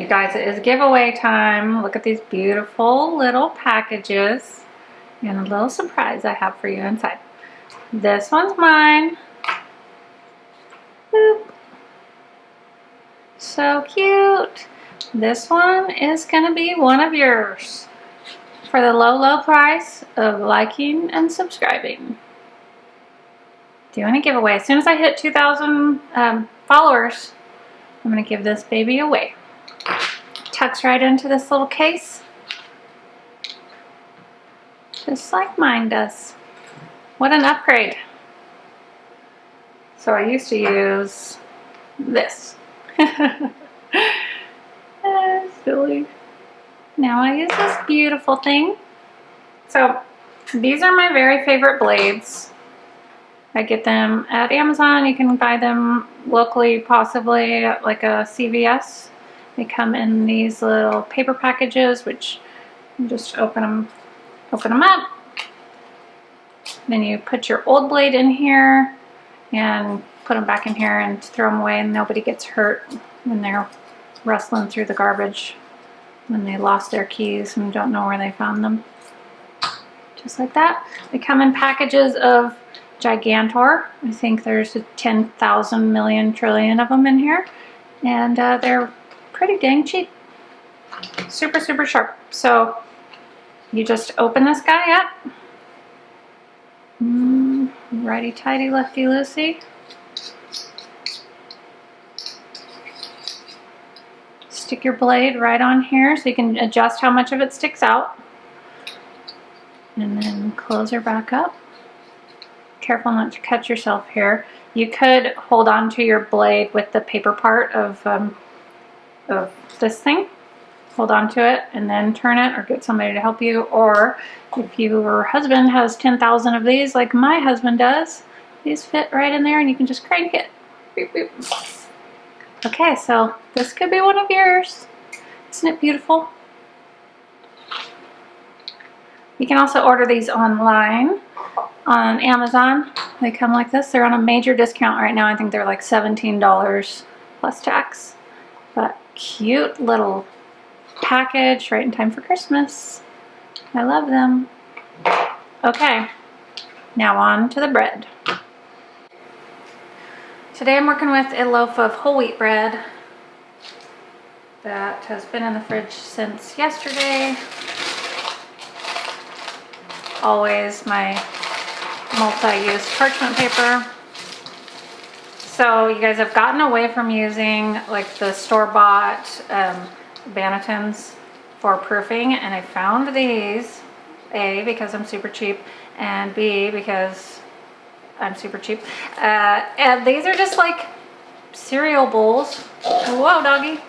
You guys, it is giveaway time. Look at these beautiful little packages and a little surprise I have for you inside. This one's mine. Boop. So cute. This one is going to be one of yours for the low, low price of liking and subscribing. Doing a giveaway. As soon as I hit 2,000 followers, I'm going to give this baby away. Tucks right into this little case, just like mine does. What an upgrade. So I used to use this. Silly. Now I use this beautiful thing. So these are my very favorite blades. I get them at Amazon. You can buy them locally, possibly at like a CVS. They come in these little paper packages, which you just open them up. Then you put your old blade in here and put them back in here and throw them away, and nobody gets hurt when they're rustling through the garbage when they lost their keys and don't know where they found them. Just like that. They come in packages of Gigantor. I think there's 10,000 million trillion of them in here, and they're pretty dang cheap. Super, super sharp. So you just open this guy up. Righty tighty, lefty loosey. Stick your blade right on here so you can adjust how much of it sticks out. And then close her back up. Careful not to cut yourself here. You could hold on to your blade with the paper part of this thing. Hold on to it and then turn it, or get somebody to help you. Or if your husband has 10,000 of these like my husband does, these fit right in there and you can just crank it. Beep, beep. Okay, so this could be one of yours. Isn't it beautiful? You can also order these online on Amazon. They come like this. They're on a major discount right now. I think they're like $17 plus tax. But cute little package right in time for Christmas. I love them. Okay, now on to the bread. Today I'm working with a loaf of whole wheat bread that has been in the fridge since yesterday. Always my multi-use parchment paper. So you guys have gotten away from using like the store-bought Bannetons for proofing, and I found these, A, because I'm super cheap, and B, because I'm super cheap. And these are just like cereal bowls. Whoa, doggy.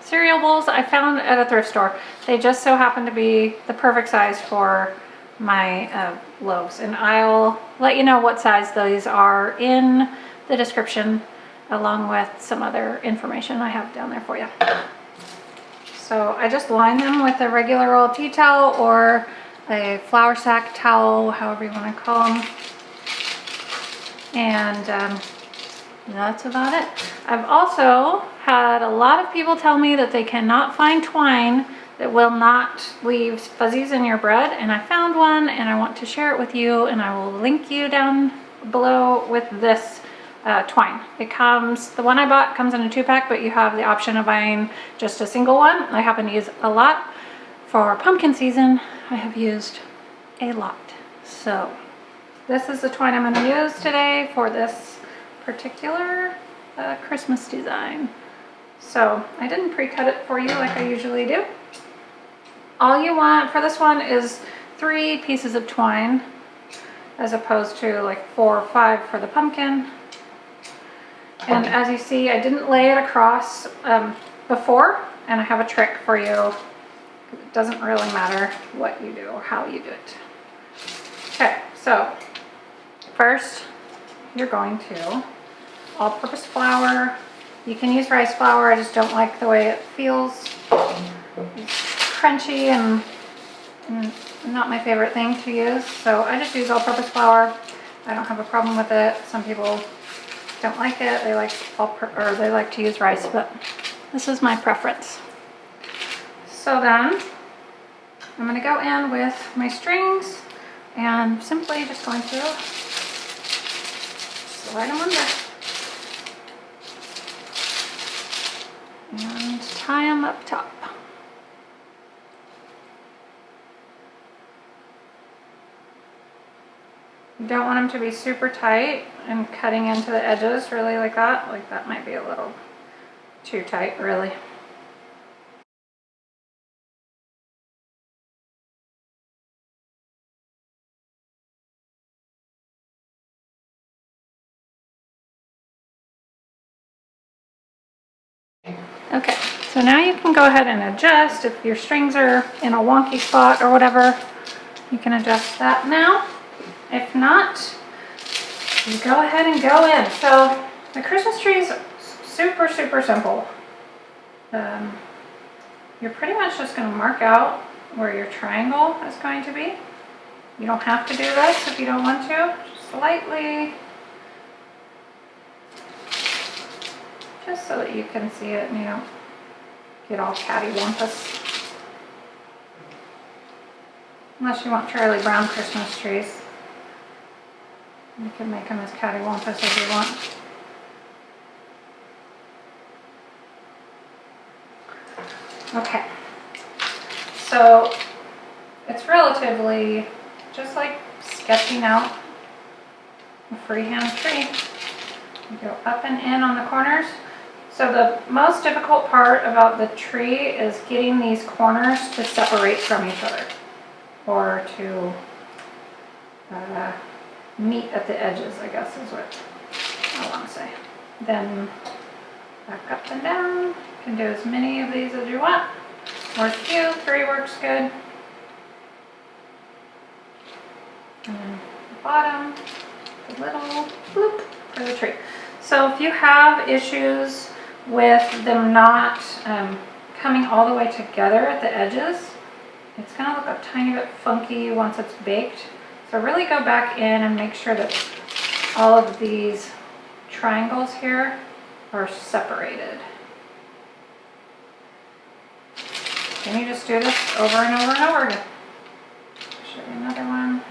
Cereal bowls I found at a thrift store. They just so happen to be the perfect size for my loaves, and I'll let you know what size these are in the description, along with some other information I have down there for you. So I just line them with a regular old tea towel or a flour sack towel, however you want to call them. And that's about it. I've also had a lot of people tell me that they cannot find twine that will not leave fuzzies in your bread, and I found one and I want to share it with you, and I will link you down below with this twine. It comes, the one I bought comes in a 2-pack, but you have the option of buying just a single one. I happen to use a lot. For pumpkin season, I have used a lot. So this is the twine I'm going to use today for this particular Christmas design. So I didn't pre-cut it for you like I usually do. All you want for this one is 3 pieces of twine, as opposed to like 4 or 5 for the pumpkin. And as you see, I didn't lay it across before, and I have a trick for you. It doesn't really matter what you do or how you do it. Okay, so first you're going to all-purpose flour. You can use rice flour. I just don't like the way it feels. It's crunchy and not my favorite thing to use, so I just use all-purpose flour. I don't have a problem with it. Some people don't like it. They like they like to use rice, but this is my preference. So then I'm going to go in with my strings and simply just going to slide them under and tie them up top. You don't want them to be super tight and cutting into the edges really like that. Like that might be a little too tight really. Okay, so now you can go ahead and adjust if your strings are in a wonky spot or whatever. You can adjust that now. If not, you go ahead and go in. So the Christmas tree is super, super simple. You're pretty much just going to mark out where your triangle is going to be. You don't have to do this if you don't want to. Just slightly, just so that you can see it and you don't get all cattywampus. Unless you want Charlie Brown Christmas trees. You can make them as cattywampus as you want. Okay, so it's relatively just like sketching out a freehand tree. You go up and in on the corners. So the most difficult part about the tree is getting these corners to separate from each other or to meet at the edges, I guess is what I want to say. Then back up and down. You can do as many of these as you want. Or a few, 3 works good. And then the bottom, the little bloop for the tree. So if you have issues with them not coming all the way together at the edges, it's going to look a tiny bit funky once it's baked. So really go back in and make sure that all of these triangles here are separated. Then you just do this over and over and over again. Show you another one.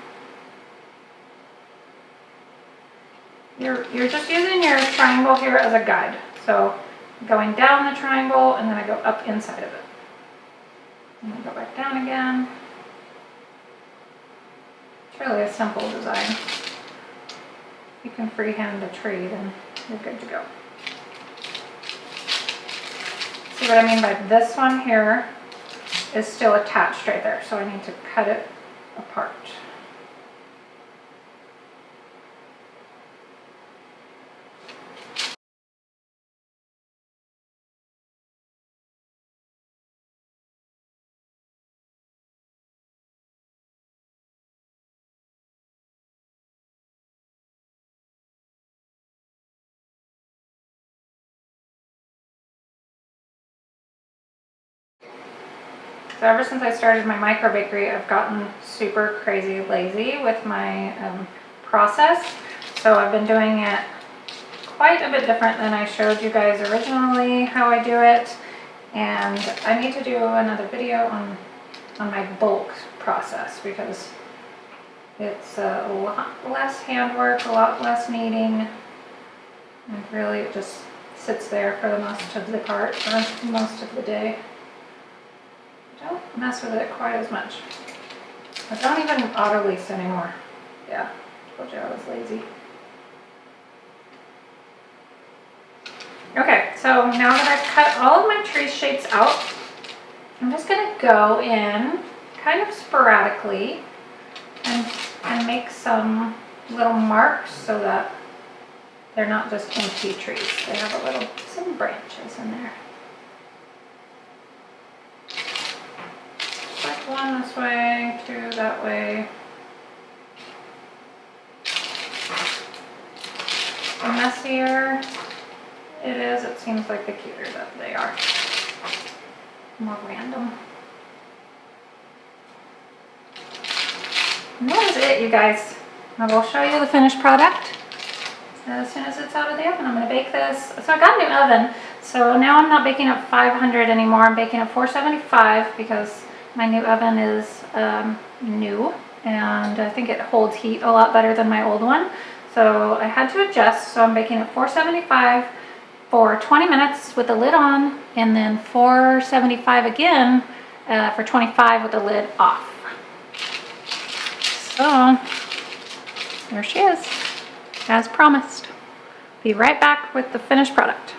You're just using your triangle here as a guide. So going down the triangle and then I go up inside of it. And then go back down again. It's really a simple design. You can freehand the tree, then you're good to go. See what I mean by this one here is still attached right there, so I need to cut it apart. So ever since I started my micro bakery, I've gotten super crazy lazy with my process. So I've been doing it quite a bit different than I showed you guys originally how I do it. And I need to do another video on my bulk process because it's a lot less handwork, a lot less kneading, and really it just sits there for the most of the part, or most of the day. Don't mess with it quite as much. I don't even auto lease anymore. Yeah, told you I was lazy. Okay, so now that I've cut all of my tree shapes out, I'm just gonna go in kind of sporadically and make some little marks so that they're not just empty trees. They have some branches in there. Like one this way, 2 that way. The messier it is, it seems like the cuter that they are. More random. And that is it, you guys. I will show you the finished product as soon as it's out of the oven. I'm going to bake this. So I got a new oven. So now I'm not baking at 500 anymore. I'm baking at 475 because my new oven is new, and I think it holds heat a lot better than my old one. So I had to adjust. So I'm baking at 475 for 20 minutes with the lid on, and then 475 again for 25 with the lid off. So there she is, as promised. Be right back with the finished product.